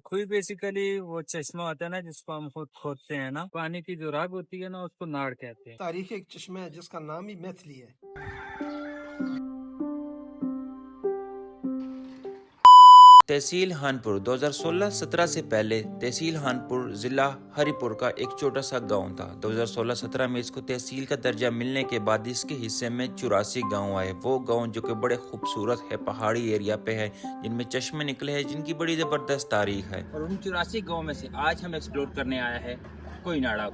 खुई basically वो चश्मा होता है ना जिसको हम खुद खोदते हैं ना, पानी की जो राग होती है ना उसको नाड़ कहते हैं। तारीख एक चश्मा है जिसका नाम ही मैथिली है। तहसील हानपुर 2016-17 से पहले तहसील हानपुर जिला हरिपुर का एक छोटा सा गांव था। 2016-17 में इसको तहसील का दर्जा मिलने के बाद इसके हिस्से में 84 गांव आए। वो गांव जो कि बड़े खूबसूरत है, पहाड़ी एरिया पे है, जिनमें चश्मे निकले हैं, जिनकी बड़ी जबरदस्त तारीख है। और उन 84 गाँव में से आज हम एक्सप्लोर करने आया है कोयनाड़ा।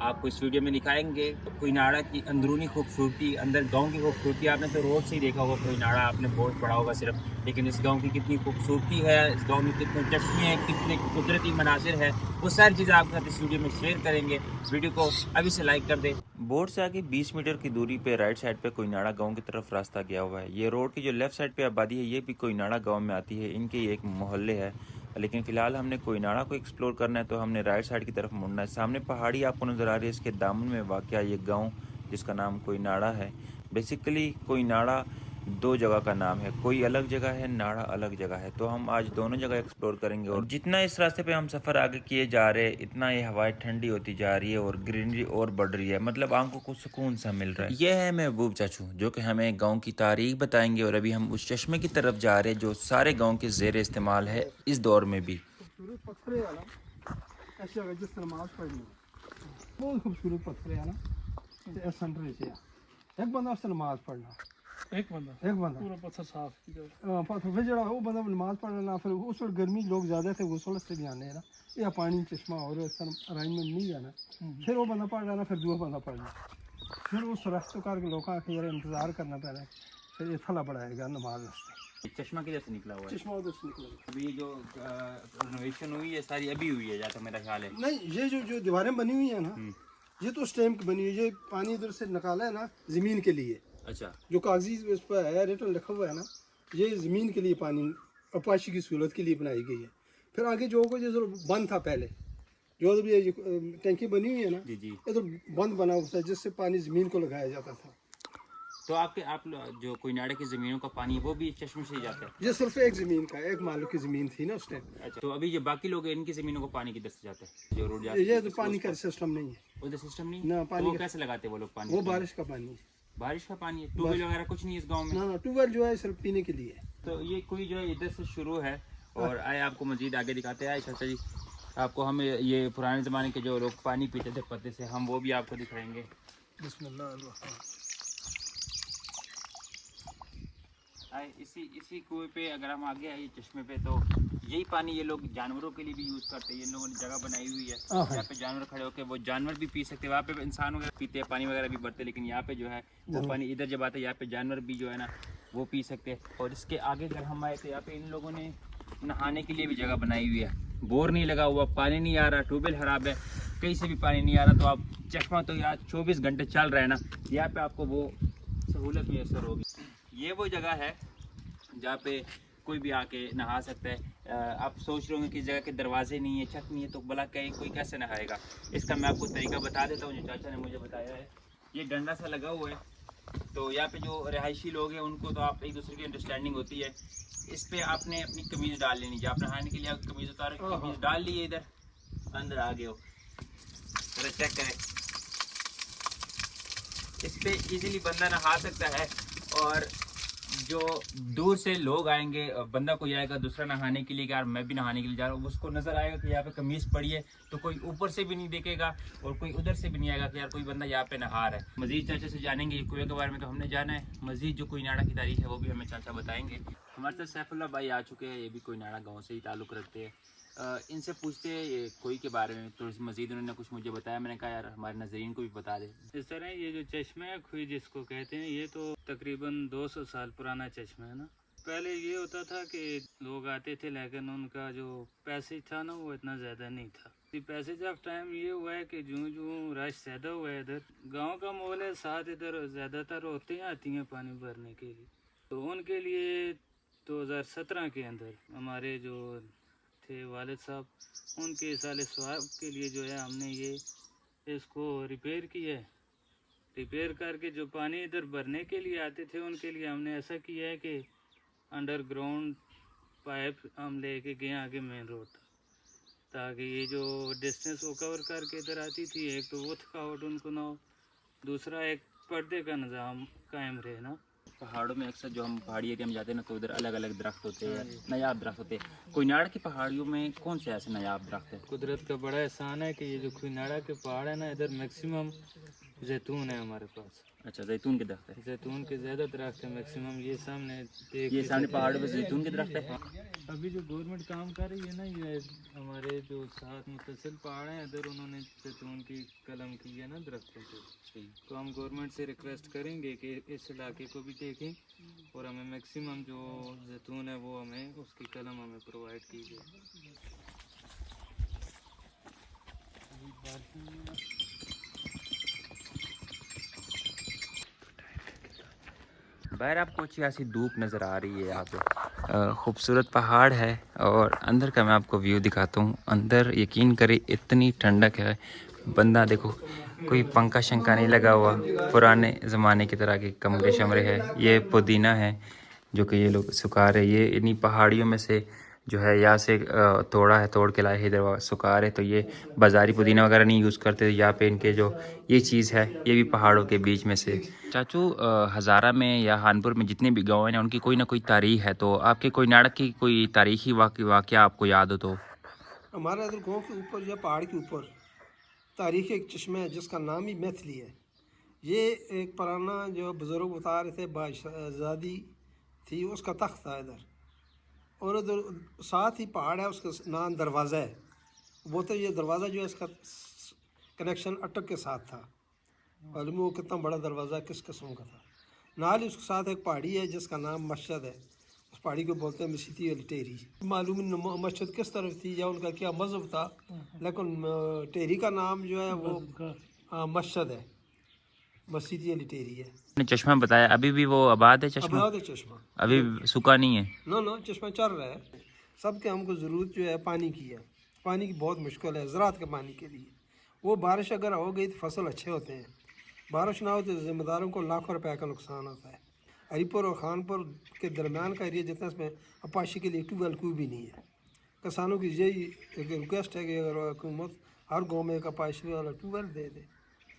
आपको इस वीडियो में दिखाएंगे कोयनाड़ा की अंदरूनी खूबसूरती, अंदर गांव की खूबसूरती। आपने तो रोड से ही देखा होगा कोयनाड़ा, आपने बोर्ड पढ़ा होगा सिर्फ, लेकिन इस गांव की कितनी खूबसूरती है, इस गांव में कितने चश्मे हैं, कितने कुदरती मनासिर है, वो सारी चीज़ें आपके साथ इस वीडियो में शेयर करेंगे। इस वीडियो को अभी से लाइक कर दें। बोर्ड से आगे 20 मीटर की दूरी पे राइट साइड पे कोयनाड़ा गांव की तरफ रास्ता गया हुआ है। ये रोड की जो लेफ्ट साइड पे आबादी है ये भी कोयनाड़ा गांव में आती है, इनके एक मोहल्ले है। लेकिन फिलहाल हमने कोयनाड़ा को एक्सप्लोर करना है तो हमने राइट साइड की तरफ मुड़ना है। सामने पहाड़ी आपको नजर आ रही है, इसके दामन में वाक़या ये गाँव जिसका नाम कोयनाड़ा है। बेसिकली कोयनाड़ा दो जगह का नाम है, कोई अलग जगह है, नाड़ा अलग जगह है। तो हम आज दोनों जगह एक्सप्लोर करेंगे। और जितना इस रास्ते पे हम सफ़र आगे किए जा रहे हैं इतना ये हवाएं ठंडी होती जा रही है और ग्रीनरी और बढ़ रही है, मतलब आंखों को सुकून सा मिल रहा है। ये है महबूब चाचू जो कि हमें गाँव की तारीख बताएंगे। और अभी हम उस चश्मे की तरफ जा रहे हैं जो सारे गाँव के ज़ेर इस्तेमाल है इस दौर में भी। खूबसूरत पत्थर है ना, ऐसी जगह जिस नमाज पढ़नी बहुत खूबसूरत पत्थर है ना, सेंटर से एक बंदा उससे नमाज पढ़ना, एक बंदा पूरा पत्थर साफ पत्थर फिर जरा वो बंदा नमाज पढ़ना। फिर उस वक्त गर्मी लोग ज़्यादा थे, गुसल से भी आने है ना, या पानी चश्मा और अरेंजमेंट नहीं जाना। फिर वो बंदा पढ़ रहा, फिर दूसरा बंदा पढ़ना, फिर उस रास्ते कार के लोग आके यार इंतजार करना पड़ रहा है। फिर ये थला बढ़ाएगा नमाज रास्ते। चश्मा किधर से निकला हुआ है? चश्मा उधर से निकलेगा। अभी जो रिनोवेशन हुई है सारी अभी हुई है, जहाँ तक मेरा ख्याल है। नहीं, ये जो दीवारें बनी हुई है ना, ये तो स्टैम्प की बनी हुई है। ये पानी इधर से निकाला है ना ज़मीन के लिए। अच्छा, जो कागजी उस पर है रिटर्न लिखा हुआ है ना, ये ज़मीन के लिए पानी अपाशी की सहूलत के लिए बनाई गई है। फिर आगे जो कुछ जो बंद था पहले, जो भी ये टैंकी बनी हुई है ना, जी जी। इधर बंद बना हुआ है जिससे पानी ज़मीन को लगाया जाता था। तो आप जो कोयनाड़ा की ज़मीनों का पानी है वो भी इस चश्मे से ही जाता है? ये सिर्फ एक ज़मीन का, एक मालिक की ज़मीन थी ना उस टाइम। अच्छा, तो अभी जो बाकी लोग हैं इनकी ज़मीनों को पानी किधर से जाता है? जो रोड जाता ये है तो पानी का सिस्टम नहीं है, उधर सिस्टम नहीं ना तो पानी वो का। कैसे लगाते हैं वो लोग पानी? वो बारिश का पानी है। बारिश का पानी है? ट्यूबवेल वगैरह कुछ नहीं है इस गाँव में? ना, ट्यूबवेल जो है सिर्फ पीने के लिए है। तो ये कोई जो है इधर से शुरू है और आए आपको मजीद आगे दिखाते हैं। चाचा जी, आपको हम ये पुराने ज़माने के जो लोग पानी पीते थे पत्ते से, हम वो भी आपको दिखाएंगे। बिस्मिल्लाह। आए इसी कुएं पे अगर हम आगे आए चश्मे पे, तो यही पानी ये लोग जानवरों के लिए भी यूज़ करते हैं। इन लोगों ने जगह बनाई हुई है यहाँ पे जानवर खड़े होकर वो जानवर भी पी सकते हैं। वहाँ पे इंसान वगैरह पीते हैं, पानी वगैरह भी भरते हैं, लेकिन यहाँ पे जो है वो पानी इधर जब आता है यहाँ पे जानवर भी जो है ना वो पी सकते हैं। और इसके आगे जब हम आए तो यहाँ पे इन लोगों ने नहाने के लिए भी जगह बनाई हुई है। बोर नहीं लगा हुआ, पानी नहीं आ रहा, ट्यूबवेल खराब है, कहीं से भी पानी नहीं आ रहा, तो आप चश्मा तो यार 24 घंटे चल रहा है ना, यहाँ पे आपको वो सहूलत मैसर होगी। ये वो जगह है जहाँ पे कोई भी आके नहा सकता है। आप सोच रहे होंगे कि इस जगह के दरवाजे नहीं है, छत नहीं है, तो भला कहीं कोई कैसे नहाएगा? इसका मैं आपको तरीका बता देता हूँ जो चाचा ने मुझे बताया है। ये डंडा सा लगा हुआ है, तो यहाँ पे जो रिहायशी लोग हैं उनको तो आप एक दूसरे की अंडरस्टैंडिंग होती है। इस पर आपने अपनी कमीज़ डाल लेनी, जब आप नहाने के लिए आप कमीज़ उतारो, कमीज़ डाल लिए, इधर अंदर आ गए हो, जरा चेक करें। इस पर ईजिली बंदा नहा सकता है। और जो दूर से लोग आएंगे, बंदा कोई आएगा दूसरा नहाने के लिए कि यार मैं भी नहाने के लिए जा रहा हूँ, उसको नज़र आएगा कि यहाँ पे कमीज़ पड़ी है, तो कोई ऊपर से भी नहीं देखेगा और कोई उधर से भी नहीं आएगा कि यार कोई बंदा यहाँ पे नहा रहा है। मज़ीद चाचा से जानेंगे कुएं के बारे में, तो हमने जाना है मज़ीद जो कोयनाड़ा की तारीख है वो भी हमें चाचा बताएंगे। हमारे साथ सैफुल्लाह भाई आ चुके हैं, ये भी कोयनाड़ा गाँव से ही ताल्लुक़ रखते हैं। इनसे पूछते हैं ये कोई के बारे में, थोड़ी सी मज़ीद उन्होंने कुछ मुझे बताया। मैंने कहा यार हमारे नाज़रीन को भी बता दे। इस तरह ये जो चश्मा है खुई जिसको कहते हैं, ये तो तकरीबन 200 साल पुराना चश्मा है ना। पहले ये होता था कि लोग आते थे, लेकिन उनका जो पैसेज था ना वो इतना ज़्यादा नहीं था। पैसेज ऑफ टाइम ये हुआ है कि जूँ जूँ रश ज़्यादा हुआ है, इधर गांव का माहौल है, साथ इधर ज़्यादातर औरतें आती हैं पानी भरने के लिए, तो उनके लिए 2017 के अंदर हमारे जो थे वालिद साहब, उनके साले स्वाब के लिए जो है हमने ये इसको रिपेयर किया है। रिपेयर करके जो पानी इधर भरने के लिए आते थे उनके लिए हमने ऐसा किया है कि अंडरग्राउंड पाइप हम लेके गए आगे मेन रोड तक, ताकि ये जो डिस्टेंस वो कवर करके इधर आती थी, एक तो वो थकावट उनको ना हो, दूसरा एक पर्दे का निज़ाम कायम रहे ना। पहाड़ों में अक्सर जो हम पहाड़ी एरिया में जाते हैं ना, तो उधर अलग अलग दरख्त होते हैं, नायाब दरख्त होते हैं। कोयनाड़ा की पहाड़ियों में कौन से ऐसे नायाब दरख्त है? कुदरत का बड़ा एहसान है कि ये जो कोयनाड़ा के पहाड़ है ना, इधर मैक्सिमम जैतून है हमारे पास। अच्छा, जैतून के दरख्त है। जैतून के ज़्यादा दरख्त है मैक्सिमम। ये सामने ये सामने पहाड़ों पे जैतून के दरख्त है। अभी जो गवर्नमेंट काम कर रही है ना, ये हमारे जो साथ मुतसिल पहाड़ हैं इधर उन्होंने जैतून की कलम की है ना दरख्तों से। तो हम गवर्नमेंट से रिक्वेस्ट करेंगे कि इस इलाके को भी देखें और हमें मैक्सिमम जो जैतून है वो हमें उसकी कलम हमें प्रोवाइड कीजिए। बाहर आपको अच्छी खासी धूप नज़र आ रही है। यहाँ पे खूबसूरत पहाड़ है और अंदर का मैं आपको व्यू दिखाता हूँ। अंदर यकीन करें इतनी ठंडक है, बंदा देखो कोई पंखा शंका नहीं लगा हुआ, पुराने ज़माने की तरह के कमरे शमरे है। ये पुदीना है जो कि ये लोग सुखा रहे, ये इन्हीं पहाड़ियों में से जो है यहाँ से तोड़ा है, तोड़ के लाए हैं इधर सुखा रहे। तो ये बाज़ारी पुदीना वगैरह नहीं यूज़ करते यहाँ पे। इनके जो ये चीज़ है ये भी पहाड़ों के बीच में से। चाचू, हज़ारा में या हानपुर में जितने भी गाँव हैं उनकी कोई ना कोई तारीख है, तो आपके कोयनाड़ा की कोई तारीखी वाक़या आपको याद हो तो? हमारे इधर गाँव के ऊपर या पहाड़ के ऊपर तारीखी एक चश्मा है जिसका नाम ही मैथिली है। ये एक पुराना जो बुज़ुर्ग बता रहे थे, बादशाहज़ादी थी, उसका तख्त था इधर, और उधर साथ ही पहाड़ है, उसका नाम दरवाज़ा है। वो तो ये दरवाज़ा जो है इसका कनेक्शन अटक के साथ था। मालूम वो कितना बड़ा दरवाज़ा किस किस्म का था। नाल ही उसके साथ एक पहाड़ी है जिसका नाम मस्जिद है। उस पहाड़ी को बोलते हैं मसीती वाली टेरी। मालूम नहीं मस्जिद किस तरफ थी या उनका क्या मज़हब था, लेकिन टेरी का नाम जो है वो मस्जिद है, मसीती वाली टेरी है। चश्मा बताया, अभी भी वो आबाद है चश्मा? आबाद है चश्मा, अभी सूखा नहीं है? ना चश्मा चल रहा है। सबके हमको ज़रूरत जो है पानी की है, पानी की बहुत मुश्किल है ज़राअत के पानी के लिए। वो बारिश अगर हो गई तो फसल अच्छे होते हैं, बारिश ना हो तो ज़िम्मेदारों को लाखों रुपए का नुकसान होता है। हरीपुर और खानपुर के दरमियान का एरिया जितना, इसमें अपाशी के लिए ट्यूबवेल कोई भी नहीं है। किसानों की यही एक रिक्वेस्ट है कि अगर हुकूमत हर गाँव में एक अपाशी वाला ट्यूबवेल दे दे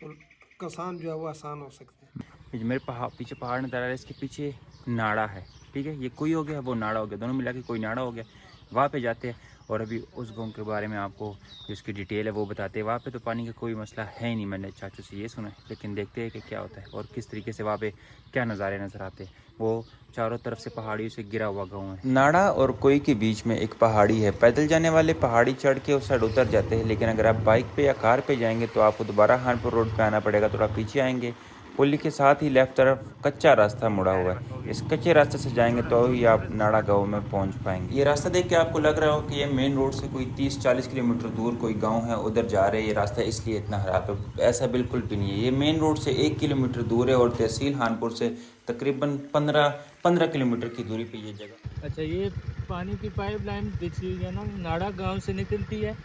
तो किसान जो है वो आसान हो सकते हैं। मेरे पीछे पहाड़ नज़र आ रहा है, इसके पीछे नाड़ा है, ठीक है। ये कोई हो गया, वो नाड़ा हो गया, दोनों मिला के कोई नाड़ा हो गया। वहाँ पे जाते हैं और अभी उस गांव के बारे में आपको जिसकी डिटेल है वो बताते हैं। वहाँ पे तो पानी का कोई मसला है ही नहीं, मैंने चाचू से ये सुना है, लेकिन देखते हैं कि क्या होता है और किस तरीके से वहाँ पे क्या नज़ारे नज़र आते हैं। वो चारों तरफ से पहाड़ियों से घिरा हुआ गाँव है। नाड़ा और कोई के बीच में एक पहाड़ी है, पैदल जाने वाले पहाड़ी चढ़ के उस साइड उतर जाते हैं, लेकिन अगर आप बाइक पे या कार पे जाएंगे तो आपको दोबारा हानपुर रोड पे आना पड़ेगा। थोड़ा पीछे आएंगे, पुली के साथ ही लेफ्ट तरफ कच्चा रास्ता मुड़ा हुआ है। इस कच्चे रास्ते से जाएंगे तो ही आप नाड़ा गांव में पहुंच पाएंगे। ये रास्ता देख के आपको लग रहा हो कि ये मेन रोड से कोई 30-40 किलोमीटर दूर कोई गांव है, उधर जा रहे हैं, ये रास्ता इसलिए इतना खराब है। ऐसा बिल्कुल भी नहीं है। ये मेन रोड से 1 किलोमीटर दूर है और तहसील हानपुर से तकरीबन 15 किलोमीटर की दूरी पर ये जगह। अच्छा, ये पानी की पाइपलाइन बिछी हुई है ना, नाड़ा गाँव से निकलती है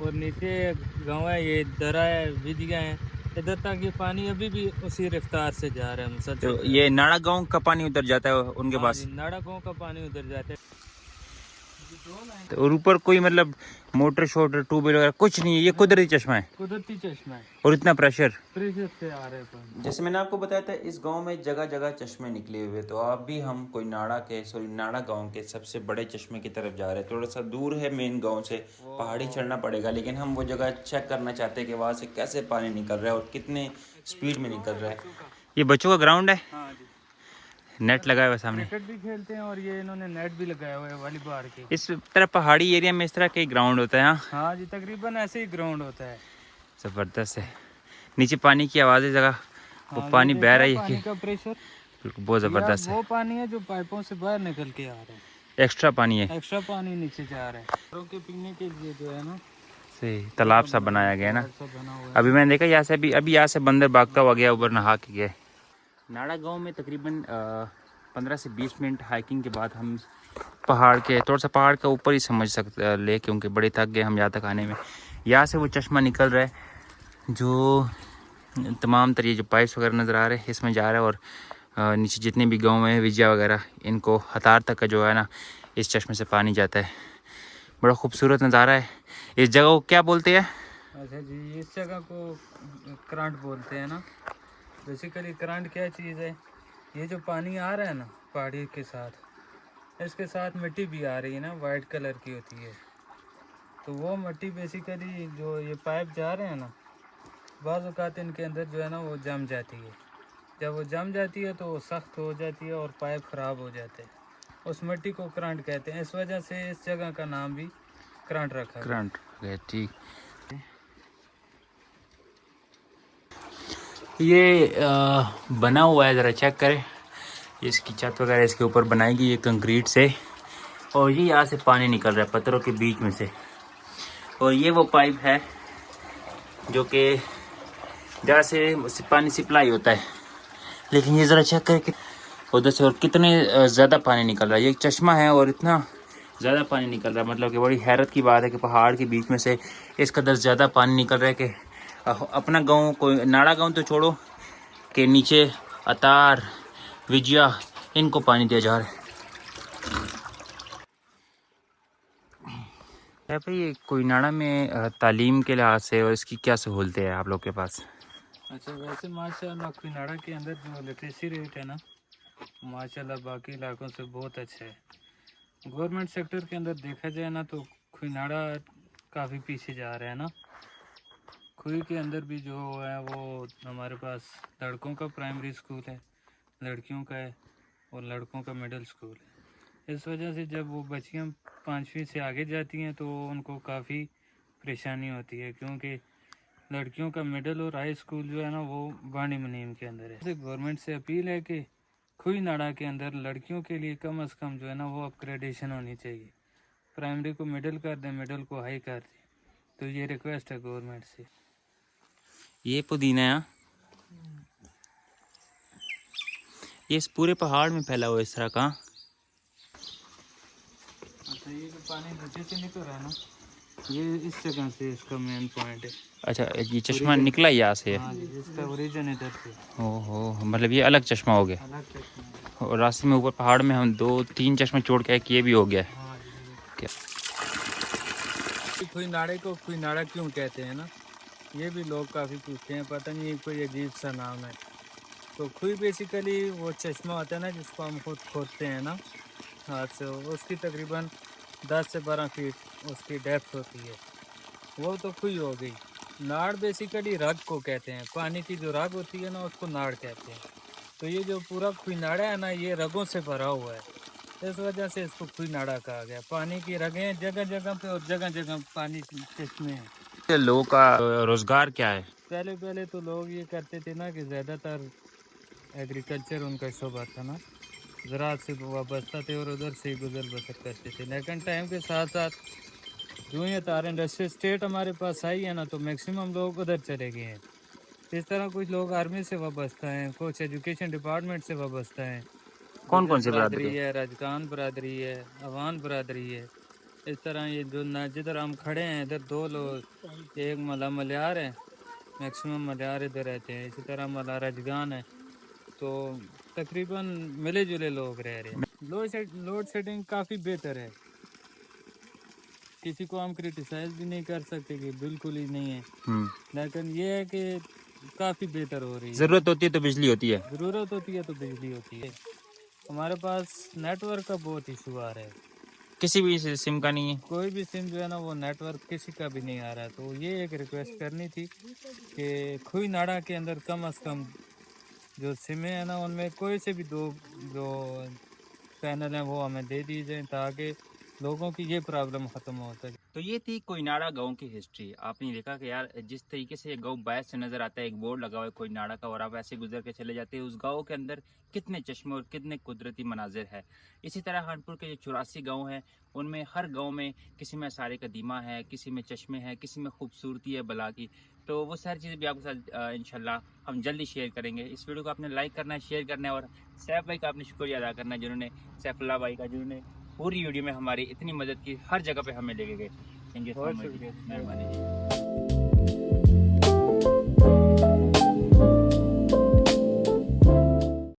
और नीचे गाँव है, ये दरा है, विदिया है, इधर तक ये पानी अभी भी उसी रफ्तार से जा रहा है मुसलसल। तो ये नाड़ा गांव का पानी उधर जाता है उनके पास? नाड़ा गाँव का पानी उधर जाता है। तो और ऊपर कोई मतलब मोटर शोटर ट्यूबवेल वगैरह कुछ नहीं है, ये कुदरती चश्मा है? कुदरती चश्मा है और इतना प्रेशर से आ रहे हैं। जैसे मैंने आपको बताया था, इस गांव में जगह जगह चश्मे निकले हुए। तो आप भी हम कोई नाड़ा गांव के सबसे बड़े चश्मे की तरफ जा रहे हैं। थोड़ा सा दूर है मेन गांव से, पहाड़ी चढ़ना पड़ेगा, लेकिन हम वो जगह चेक करना चाहते हैं कि वहाँ से कैसे पानी निकल रहा है और कितने स्पीड में निकल रहा है। ये बच्चों का ग्राउंड है, हाँ जी, नेट लगाया हुआ है सामने, क्रिकेट भी खेलते हैं और ये इन्होंने नेट भी लगाया हुआ है वॉलीबॉल के। इस तरह पहाड़ी एरिया में इस तरह के ग्राउंड होता है। हाँ जी, तकरीबन ऐसे ही ग्राउंड होता है। ज़बरदस्त है। नीचे पानी की आवाज़ है, जगह वो पानी बह रही है, पानी का प्रेशर बहुत ज़बरदस्त है। वो पानी है जो पाइपों से बाहर निकल के आ रहा है, एक्स्ट्रा पानी है, एक्स्ट्रा पानी नीचे जा रहा है। लोगों के पीने के लिए जो है ना, सही तालाब सा बनाया गया है ना। सब बना हुआ है। अभी मैंने देखा यहाँ से अभी यहाँ से बंदर भागता हुआ गया, ऊपर नहा के गया। नाड़ा गांव में तकरीबन 15 से 20 मिनट हाइकिंग के बाद हम पहाड़ के थोड़ा सा पहाड़ का ऊपर ही समझ सकते ले, क्योंकि बड़े थक गए हम यहाँ तक आने में। यहाँ से वो चश्मा निकल रहा है जो तमाम तरह जो पाइप्स वगैरह नज़र आ रहे हैं इसमें जा रहा है। और नीचे जितने भी गाँव हैं विजया वगैरह, इनको हतार तक का जो है ना इस चश्मे से पानी जाता है। बड़ा खूबसूरत नज़ारा है। इस जगह को क्या बोलते हैं? अच्छा जी, इस जगह को करंट बोलते हैं ना। बेसिकली करंट क्या चीज़ है, ये जो पानी आ रहा है ना पहाड़ी के साथ, इसके साथ मिट्टी भी आ रही है ना, वाइट कलर की होती है। तो वो मिट्टी बेसिकली जो ये पाइप जा रहे हैं ना, बाज़ औक़ात इनके अंदर जो है ना वो जम जाती है। जब वो जम जाती है तो वो सख्त हो जाती है और पाइप ख़राब हो जाते हैं। उस मिट्टी को करंट कहते हैं। इस वजह से इस जगह का नाम भी करंट रखा गया। करंट, ठीक। ये बना हुआ है, ज़रा चेक करें। इसकी छत वगैरह इसके ऊपर बनाएगी ये कंक्रीट से, और ये यहाँ से पानी निकल रहा है पत्थरों के बीच में से। और ये वो पाइप है जो कि जहाँ से पानी सप्लाई होता है। लेकिन ये ज़रा चेक करें कि उधर से और कितने ज़्यादा पानी निकल रहा है। ये एक चश्मा है और इतना ज़्यादा पानी निकल रहा है, मतलब कि बड़ी हैरत की बात है कि पहाड़ के बीच में से इस कदर ज़्यादा पानी निकल रहा है कि अपना गांव, कोई नाड़ा गांव तो छोड़ो, कि नीचे अतार, विजया, इनको पानी दिया जा रहा है। भाई ये कोयनाड़ा में तालीम के लिहाज से और इसकी क्या सहूलतें हैं आप लोग के पास? अच्छा, वैसे माशाल्लाह कोयनाड़ा के अंदर जो लिटरेसी रेट है ना, माशाल्लाह बाकी इलाकों से बहुत अच्छा है। गवर्नमेंट सेक्टर के अंदर देखा जाए ना तो कोयनाड़ा काफ़ी पीछे जा रहा है ना। खुई के अंदर भी जो है वो हमारे पास लड़कों का प्राइमरी स्कूल है, लड़कियों का है, और लड़कों का मिडिल स्कूल है। इस वजह से जब वो बच्चियाँ 5वीं से आगे जाती हैं तो उनको काफ़ी परेशानी होती है, क्योंकि लड़कियों का मिडिल और हाई स्कूल जो है ना वो बानी मुनीम के अंदर है। गवर्नमेंट से अपील है कि खुई नाड़ा के अंदर लड़कियों के लिए कम अज़ कम जो है ना वो अपग्रेडेशन होनी चाहिए। प्राइमरी को मिडिल कर दें, मिडिल को हाई कर दें। तो ये रिक्वेस्ट है गवर्नमेंट से। ये पुदीना है, ये इस पूरे पहाड़ में फैला हुआ है इस तरह का। अच्छा, ये जो पानी नीचे से निकल रहा है ना, ये इस जगह से इसका मेन पॉइंट है। अच्छा, ये चश्मा निकला यहाँ से? हाँ जी, इसका ओरिजिन इधर से। ओहो, मतलब ये अलग चश्मा हो गया। अलग चश्मा। और रास्ते में ऊपर पहाड़ में हम 2-3 चश्मे छोड़ के एक ये भी हो गया है। हाँ जी। क्या खुई नाड़े को खुई नाड़ा क्यों कहते हैं ना, ये भी लोग काफ़ी पूछते हैं, पता नहीं कोई अजीब सा नाम है। तो खुई बेसिकली वो चश्मा होता है ना जिसको हम खुद खोदते हैं ना हाथ से, उसकी तकरीबन 10 से 12 फीट उसकी डेप्थ होती है, वो तो खुई हो गई। नाड़ बेसिकली रग को कहते हैं, पानी की जो रग होती है ना उसको नाड़ कहते हैं। तो ये जो पूरा खुई नाड़ा है ना ये रगों से भरा हुआ है, इस वजह से इसको खुई नाड़ा कहा गया। पानी की रगें जगह जगह पे और जगह जगह पानी चश्मे हैं। लोगों का रोजगार क्या है? पहले तो लोग ये करते थे ना कि ज़्यादातर एग्रीकल्चर उनका शोबा था ना, ज़राअत से वाबस्ता थे और उधर से ही गुजर बसर करते थे। लेकिन टाइम के साथ साथ जो ये तार इंडस्ट्री स्टेट हमारे पास आई है ना तो मैक्सिमम लोग उधर चले गए हैं। इस तरह कुछ लोग आर्मी से वाबस्ता हैं, कुछ एजुकेशन डिपार्टमेंट से वाबस्ता हैं। कौन कौन सी बरादरी है, राजकान बरादरी है, अवान बरादरी है। इस तरह ये जो जिधर हम खड़े हैं इधर 2 लोग, एक मल्यार है, मैक्सिमम मल्यार इधर रहते हैं। इसी तरह मला राजगान है। तो तकरीबन मिले जुले लोग रह रहे हैं। लोड शेडिंग काफ़ी बेहतर है, किसी को हम क्रिटिसाइज भी नहीं कर सकते कि बिल्कुल ही नहीं है, लेकिन ये है कि काफ़ी बेहतर हो रही है। ज़रूरत होती है तो बिजली होती है, ज़रूरत होती है तो बिजली होती है। हमारे पास नेटवर्क का बहुत इशू आ रहा है, किसी भी सिम का नहीं है। कोई भी सिम जो है ना वो नेटवर्क किसी का भी नहीं आ रहा है। तो ये एक रिक्वेस्ट करनी थी कि खुई नाड़ा के अंदर कम अज़ कम जो सिमें हैं ना उनमें कोई से भी 2 जो पैनल हैं वो हमें दे दी जाए ताकि लोगों की ये प्रॉब्लम ख़त्म हो सके। तो ये थी कोयनाड़ा गांव की हिस्ट्री। आपने देखा कि यार जिस तरीके से ये गांव बाहर से नजर आता है, एक बोर्ड लगा हुआ है कोयनाड़ा का, और आप ऐसे गुजर के चले जाते हैं, उस गांव के अंदर कितने चश्मे और कितने कुदरती मनाजिर है। इसी तरह खानपुर के जो 84 गांव हैं उनमें हर गांव में किसी में आसार कदीमा है, किसी में चश्मे हैं, किसी में खूबसूरती है बला की। तो वो सारी चीज़ें भी आपके साथ इंशाल्लाह हम जल्दी शेयर करेंगे। इस वीडियो को आपने लाइक करना है, शेयर करना है, और सैफ भाई का आपने शुक्रिया अदा करना है जिन्होंने, सैफुल्लाह भाई का, जिन्होंने पूरी वीडियो में हमारी इतनी मदद की, हर जगह पे हमें लेके गए। थैंक यू सो मच, मेहरबानी जी।